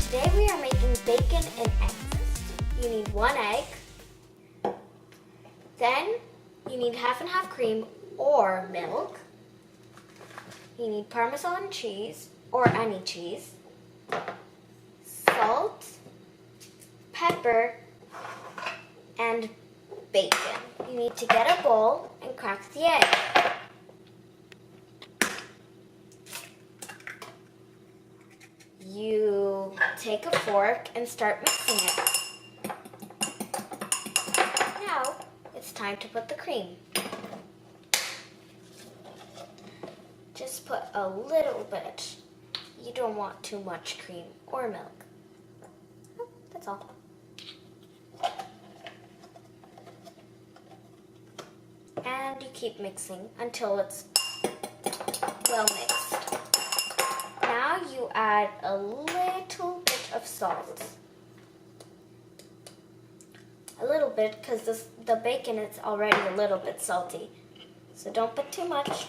Today we are making bacon and eggs. You need 1 egg. Then you need half and half cream or milk. You need Parmesan cheese or any cheese, salt, pepper, and bacon. You need to get a bowl and crack the egg. You take a fork and start mixing it. Now it's time to put the cream. Just put a little bit. You don't want too much cream or milk. That's all. And you keep mixing until it's well mixed. Now you add a little bit of salt. A little bit because the bacon is already a little bit salty. So don't put too much. Okay.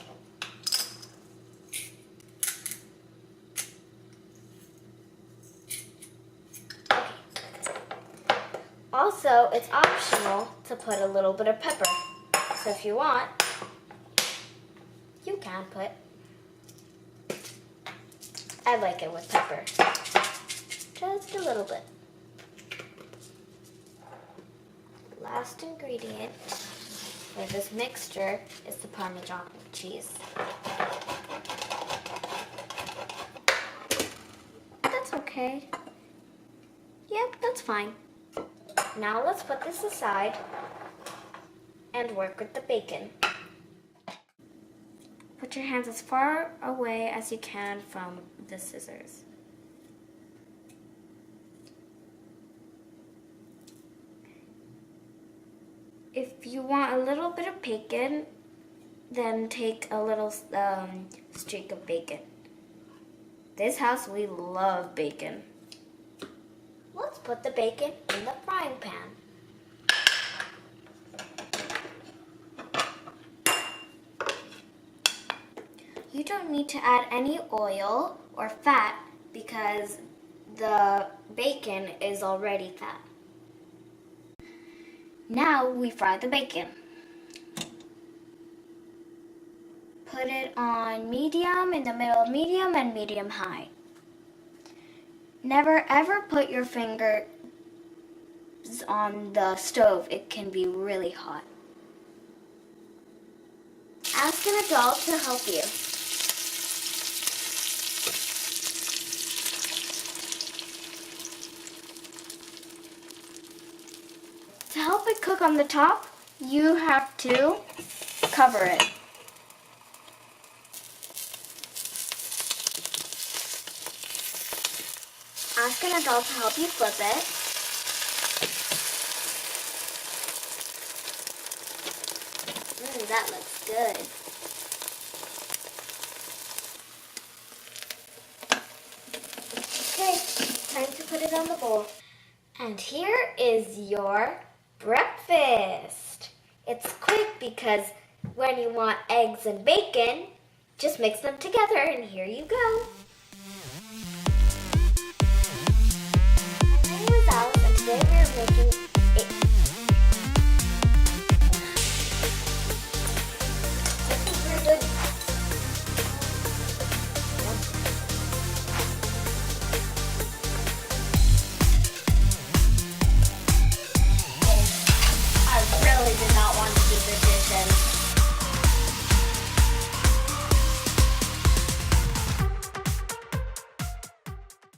Also, it's optional to put a little bit of pepper. So if you want, you can put. I like it with pepper. Just a little bit. Last ingredient for this mixture is the Parmesan cheese. That's okay. Yep, that's fine. Now let's put this aside and work with the bacon. Put your hands as far away as you can from the scissors. If you want a little bit of bacon, then take a little streak of bacon. This house, we love bacon. Let's put the bacon in the frying pan. You don't need to add any oil or fat because the bacon is already fat. Now we fry the bacon. Put it on medium, in the middle of medium, and medium high. Never ever put your fingers on the stove. It can be really hot. Ask an adult to help you. To help it cook on the top, you have to cover it. Ask an adult to help you flip it. That looks good. Okay, time to put it on the bowl. And here is your breakfast. It's quick because when you want eggs and bacon, just mix them together and here you go. My name is Alice and today we are making